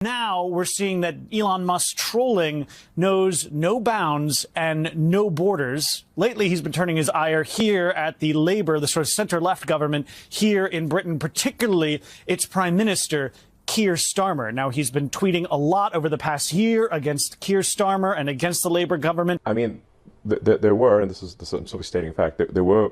Now we're seeing that Elon Musk trolling knows no bounds and no borders. Lately, he's been turning his ire here at the Labour, the sort of center-left government here in Britain, particularly its Prime Minister, Kier Starmer. Now, he's been tweeting a lot over the past year against Kier Starmer and against the Labour government. I mean, there were, and this is sort of stating fact, there were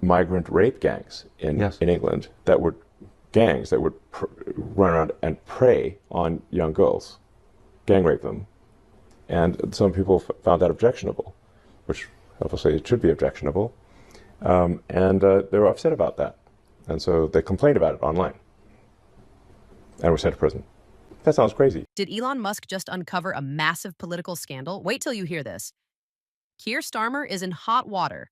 migrant rape gangs in England that were gangs that would run around and prey on young girls, gang rape them. And some people found that objectionable, which obviously it should be objectionable. And they were upset about that. And so they complained about it online and were sent to prison. That sounds crazy. Did Elon Musk just uncover a massive political scandal? Wait till you hear this. Kier Starmer is in hot water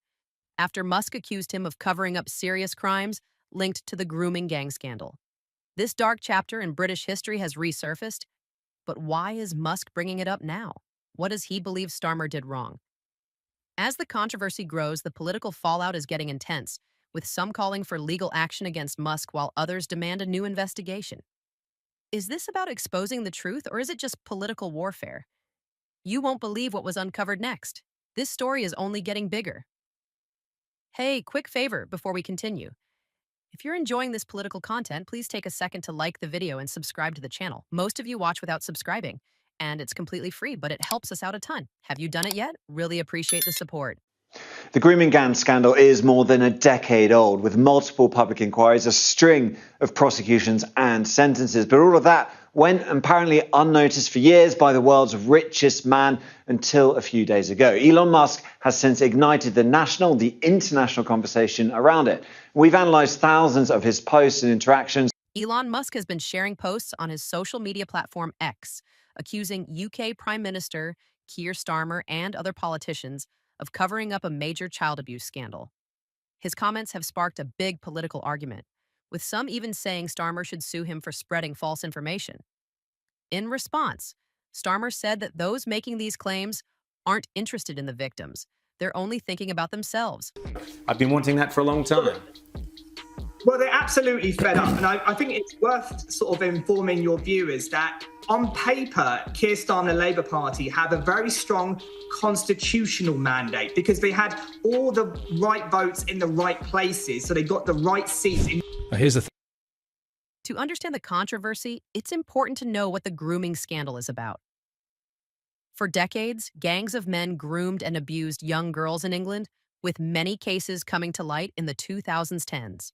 after Musk accused him of covering up serious crimes linked to the grooming gang scandal. This dark chapter in British history has resurfaced, but why is Musk bringing it up now? What does he believe Starmer did wrong? As the controversy grows, the political fallout is getting intense, with some calling for legal action against Musk while others demand a new investigation. Is this about exposing the truth, or is it just political warfare? You won't believe what was uncovered next. This story is only getting bigger. Hey, quick favor before we continue. If you're enjoying this political content, please take a second to like the video and subscribe to the channel. Most of you watch without subscribing, and it's completely free, but it helps us out a ton. Have you done it yet? Really appreciate the support. The grooming gang scandal is more than a decade old, with multiple public inquiries, a string of prosecutions and sentences. But all of that went apparently unnoticed for years by the world's richest man until a few days ago. Elon Musk has since ignited the national, the international conversation around it. We've analysed thousands of his posts and interactions. Elon Musk has been sharing posts on his social media platform X, accusing UK Prime Minister Kier Starmer and other politicians of covering up a major child abuse scandal. His comments have sparked a big political argument, with some even saying Starmer should sue him for spreading false information. In response, Starmer said that those making these claims aren't interested in the victims. They're only thinking about themselves. I've been wanting that for a long time. Well, they're absolutely fed up. And I think it's worth sort of informing your viewers that on paper, Kier Starmer, the Labour Party, have a very strong constitutional mandate because they had all the right votes in the right places. So they got the right seats. Here's the thing. To understand the controversy, it's important to know what the grooming scandal is about. For decades, gangs of men groomed and abused young girls in England, with many cases coming to light in the 2010s.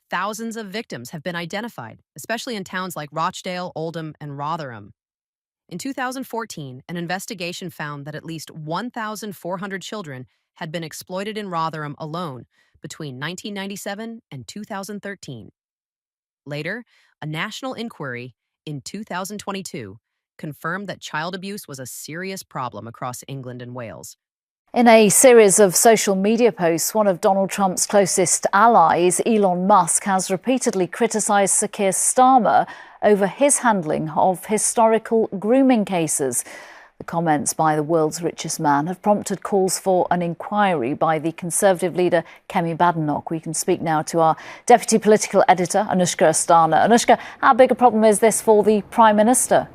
Thousands of victims have been identified, especially in towns like Rochdale, Oldham, and Rotherham. In 2014, an investigation found that at least 1,400 children had been exploited in Rotherham alone between 1997 and 2013. Later, a national inquiry in 2022 confirmed that child abuse was a serious problem across England and Wales. In a series of social media posts, one of Donald Trump's closest allies, Elon Musk, has repeatedly criticised Sir Kier Starmer over his handling of historical grooming cases. The comments by the world's richest man have prompted calls for an inquiry by the Conservative leader Kemi Badenoch. We can speak now to our deputy political editor, Anushka Astana. Anushka, how big a problem is this for the Prime Minister?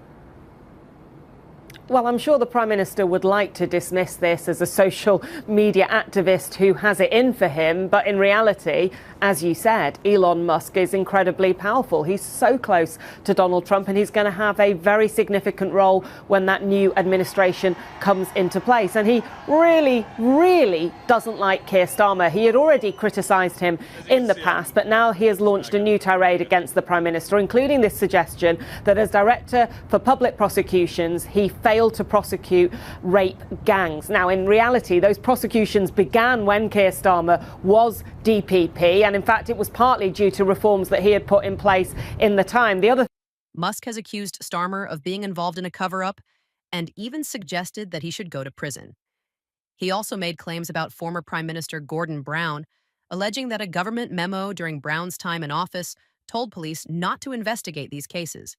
Well, I'm sure the Prime Minister would like to dismiss this as a social media activist who has it in for him. But in reality, as you said, Elon Musk is incredibly powerful. He's so close to Donald Trump, and he's going to have a very significant role when that new administration comes into place. And he really, really doesn't like Kier Starmer. He had already criticised him in the past, but now he has launched a new tirade against the Prime Minister, including this suggestion that as Director for Public Prosecutions, he failed to prosecute rape gangs. Now, in reality, those prosecutions began when Kier Starmer was DPP, and in fact, it was partly due to reforms that he had put in place in the time. Musk has accused Starmer of being involved in a cover-up and even suggested that he should go to prison. He also made claims about former Prime Minister Gordon Brown, alleging that a government memo during Brown's time in office told police not to investigate these cases.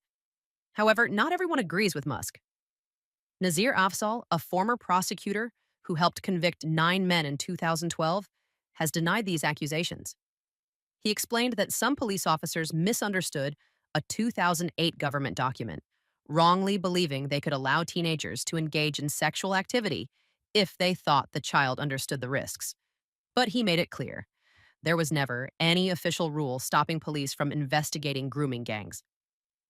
However, not everyone agrees with Musk. Nazir Afzal, a former prosecutor who helped convict 9 men in 2012, has denied these accusations. He explained that some police officers misunderstood a 2008 government document, wrongly believing they could allow teenagers to engage in sexual activity if they thought the child understood the risks. But he made it clear there was never any official rule stopping police from investigating grooming gangs.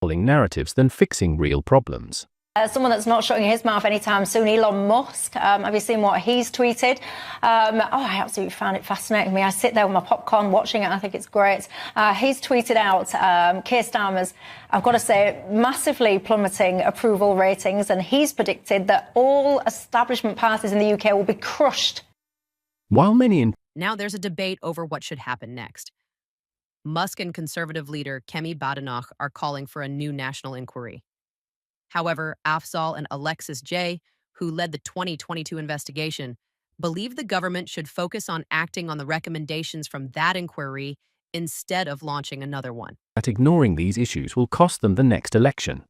Narratives than fixing real problems. Someone that's not shutting his mouth anytime soon, Elon Musk. Have you seen what he's tweeted? I absolutely found it fascinating. I sit there with my popcorn watching it. I think it's great. He's tweeted out Kier Starmer's, I've got to say, massively plummeting approval ratings, and he's predicted that all establishment parties in the UK will be crushed. While many Now there's a debate over what should happen next. Musk and Conservative leader Kemi Badenoch are calling for a new national inquiry. However, Afzal and Alexis J., who led the 2022 investigation, believe the government should focus on acting on the recommendations from that inquiry instead of launching another one. that ignoring these issues will cost them the next election.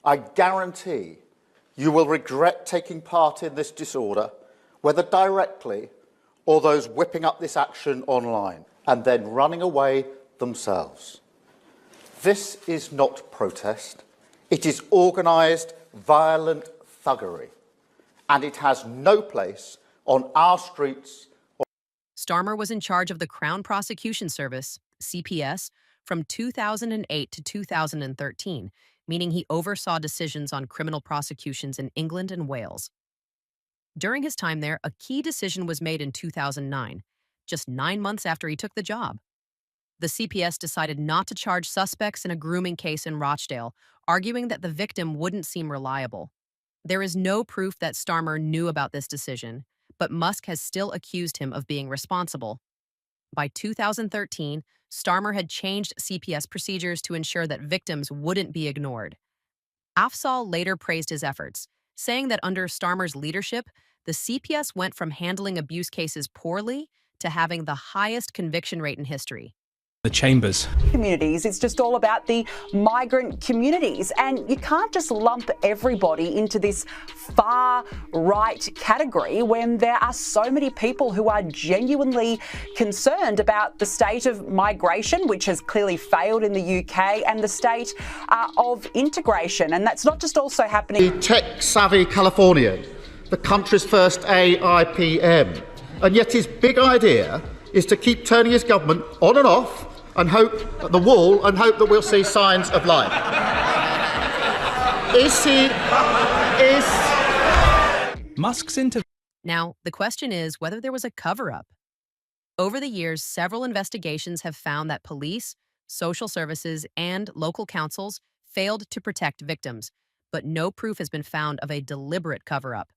I guarantee you will regret taking part in this disorder, whether directly or those whipping up this action online and then running away themselves. This is not protest. It is organised, violent thuggery, and it has no place on our streets. Starmer was in charge of the Crown Prosecution Service, CPS, from 2008 to 2013, meaning he oversaw decisions on criminal prosecutions in England and Wales. During his time there, a key decision was made in 2009, just 9 months after he took the job. The CPS decided not to charge suspects in a grooming case in Rochdale, arguing that the victim wouldn't seem reliable. There is no proof that Starmer knew about this decision, but Musk has still accused him of being responsible. By 2013, Starmer had changed CPS procedures to ensure that victims wouldn't be ignored. Afzal later praised his efforts, saying that under Starmer's leadership, the CPS went from handling abuse cases poorly to having the highest conviction rate in history. The chambers. Communities, it's just all about the migrant communities, and you can't just lump everybody into this far right category when there are so many people who are genuinely concerned about the state of migration, which has clearly failed in the UK, and the state of integration. And that's not just also happening. The tech-savvy Californian, the country's first AIPM, and yet his big idea is to keep turning his government on and off and hope at the wall and hope that we'll see signs of life. Musk's into. Now, the question is whether there was a cover-up. Over the years, several investigations have found that police, social services, and local councils failed to protect victims, but no proof has been found of a deliberate cover-up.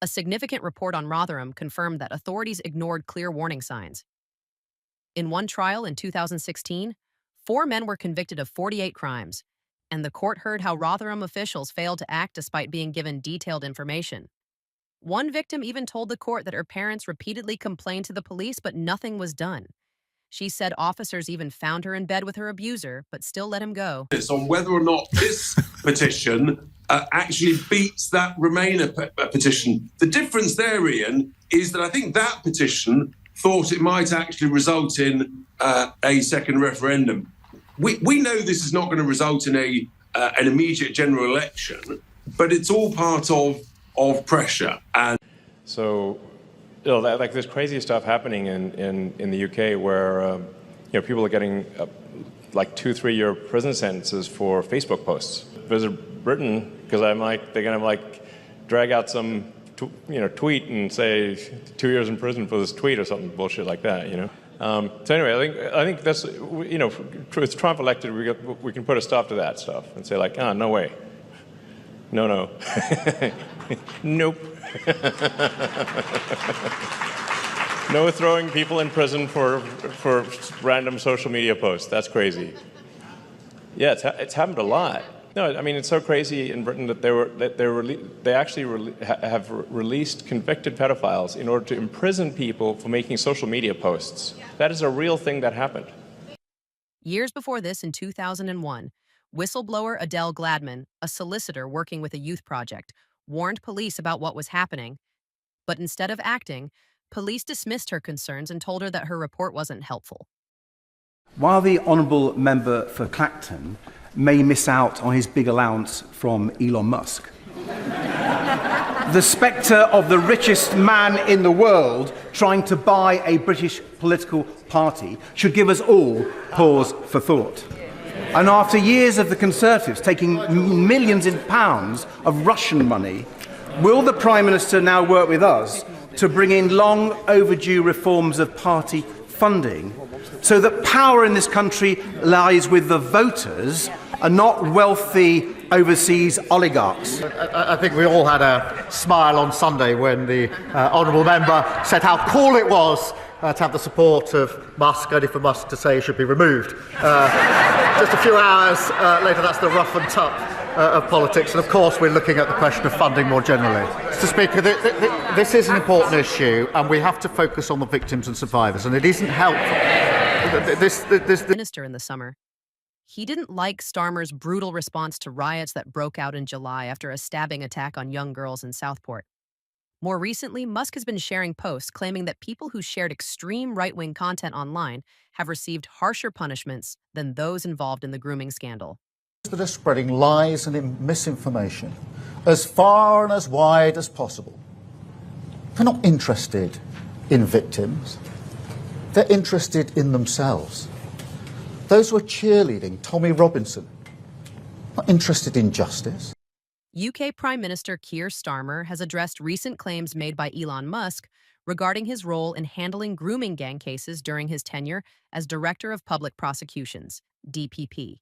A significant report on Rotherham confirmed that authorities ignored clear warning signs. In one trial in 2016, 4 men were convicted of 48 crimes, and the court heard how Rotherham officials failed to act despite being given detailed information. One victim even told the court that her parents repeatedly complained to the police, but nothing was done. She said officers even found her in bed with her abuser, but still let him go. On whether or not this petition actually beats that Remainer petition. The difference there, Ian, is that I think that petition thought it might actually result in a second referendum. We know this is not going to result in an immediate general election, but it's all part of pressure. And so, like there's crazy stuff happening in the UK where people are getting like 2-3 year prison sentences for Facebook posts. Visit Britain because they're gonna drag out some tweet and say 2 years in prison for this tweet or something bullshit like that. So anyway, I think that's with Trump elected, we can put a stop to that stuff and say no way, no, nope. No throwing people in prison for random social media posts. That's crazy. Yeah, it's happened a lot. No, I mean it's so crazy in Britain that they actually have released convicted pedophiles in order to imprison people for making social media posts. That is a real thing that happened. Years before this, in 2001, whistleblower Adele Gladman, a solicitor working with a youth project, warned police about what was happening. But instead of acting, police dismissed her concerns and told her that her report wasn't helpful. While the honourable member for Clacton may miss out on his big allowance from Elon Musk, the spectre of the richest man in the world trying to buy a British political party should give us all pause for thought. And after years of the Conservatives taking millions of pounds of Russian money, will the Prime Minister now work with us to bring in long overdue reforms of party funding so that power in this country lies with the voters and not wealthy overseas oligarchs? I think we all had a smile on Sunday when the honourable member said how cool it was to have the support of Musk, only for Musk to say he should be removed. Just a few hours later, that's the rough and tough of politics. And of course, we're looking at the question of funding more generally. Mr. Speaker, this is an important issue, and we have to focus on the victims and survivors, and it isn't helpful. This Minister in the summer. He didn't like Starmer's brutal response to riots that broke out in July after a stabbing attack on young girls in Southport. More recently, Musk has been sharing posts claiming that people who shared extreme right-wing content online have received harsher punishments than those involved in the grooming scandal. that are spreading lies and misinformation as far and as wide as possible. They're not interested in victims. They're interested in themselves. Those who are cheerleading Tommy Robinson, not interested in justice. UK Prime Minister Kier Starmer has addressed recent claims made by Elon Musk regarding his role in handling grooming gang cases during his tenure as Director of Public Prosecutions, DPP.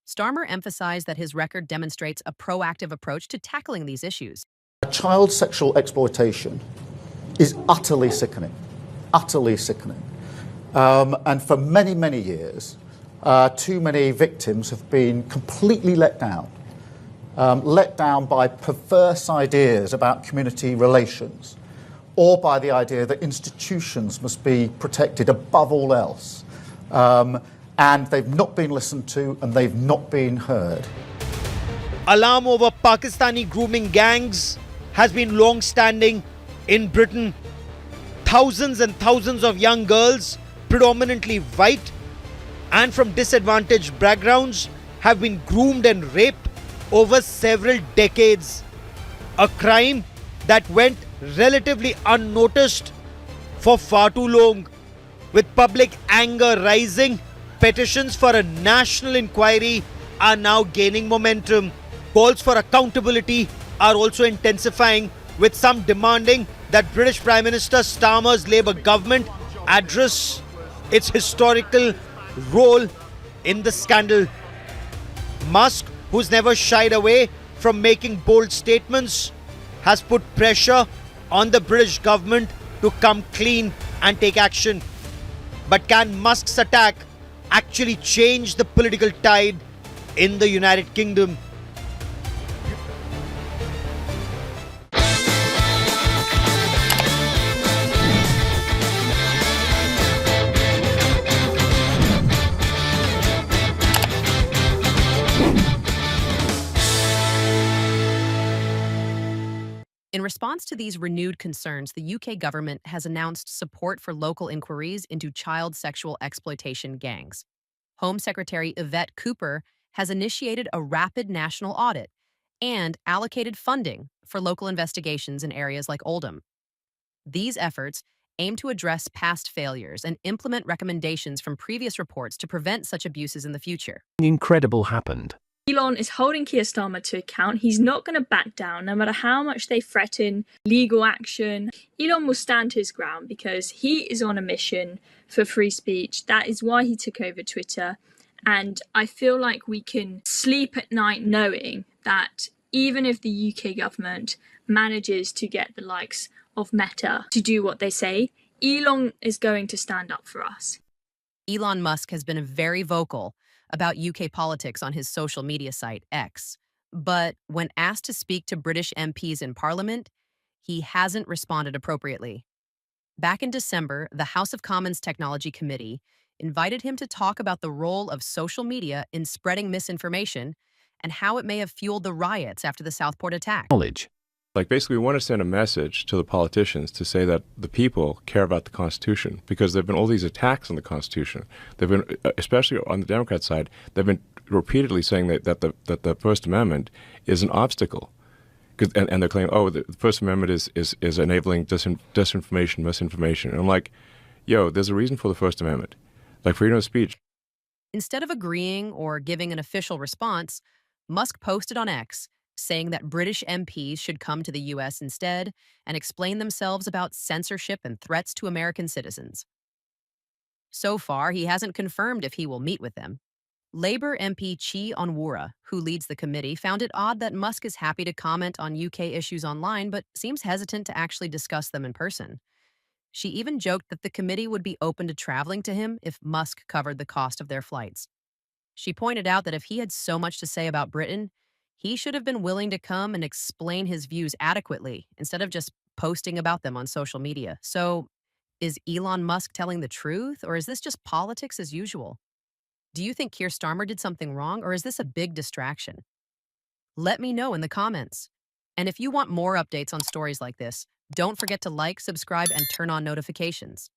Starmer emphasized that his record demonstrates a proactive approach to tackling these issues. Child sexual exploitation is utterly sickening, utterly sickening. And for many, many years, too many victims have been completely let down by perverse ideas about community relations, or by the idea that institutions must be protected above all else. And they've not been listened to and they've not been heard. Alarm over Pakistani grooming gangs has been long-standing in Britain. Thousands and thousands of young girls, predominantly white and from disadvantaged backgrounds, have been groomed and raped over several decades. A crime that went relatively unnoticed for far too long. With public anger rising, petitions for a national inquiry are now gaining momentum. Calls for accountability are also intensifying, with some demanding that British Prime Minister Starmer's Labour government address its historical role in the scandal. Musk, who's never shied away from making bold statements, has put pressure on the British government to come clean and take action. But can Musk's attack actually change the political tide in the United Kingdom? In response to these renewed concerns, the UK government has announced support for local inquiries into child sexual exploitation gangs. Home Secretary Yvette Cooper has initiated a rapid national audit and allocated funding for local investigations in areas like Oldham. These efforts aim to address past failures and implement recommendations from previous reports to prevent such abuses in the future. Incredible happened. Elon is holding Kier Starmer to account. He's not going to back down, no matter how much they threaten legal action. Elon will stand his ground because he is on a mission for free speech. That is why he took over Twitter. And I feel like we can sleep at night knowing that even if the UK government manages to get the likes of Meta to do what they say, Elon is going to stand up for us. Elon Musk has been very vocal about UK politics on his social media site, X. But when asked to speak to British MPs in Parliament, he hasn't responded appropriately. Back in December, the House of Commons Technology Committee invited him to talk about the role of social media in spreading misinformation and how it may have fueled the riots after the Southport attack. Knowledge. Like, basically, we want to send a message to the politicians to say that the people care about the Constitution, because there have been all these attacks on the Constitution. They've been, especially on the Democrat side, they've been repeatedly saying that the First Amendment is an obstacle. And they're claiming, oh, the First Amendment is enabling disinformation, misinformation. And I'm like, yo, there's a reason for the First Amendment, like freedom of speech. Instead of agreeing or giving an official response, Musk posted on X saying that British MPs should come to the U.S. instead and explain themselves about censorship and threats to American citizens. So far, he hasn't confirmed if he will meet with them. Labour MP Chi Onwurah, who leads the committee, found it odd that Musk is happy to comment on UK issues online, but seems hesitant to actually discuss them in person. She even joked that the committee would be open to traveling to him if Musk covered the cost of their flights. She pointed out that if he had so much to say about Britain, he should have been willing to come and explain his views adequately instead of just posting about them on social media. So, is Elon Musk telling the truth, or is this just politics as usual? Do you think Kier Starmer did something wrong, or is this a big distraction? Let me know in the comments. And if you want more updates on stories like this, don't forget to like, subscribe, and turn on notifications.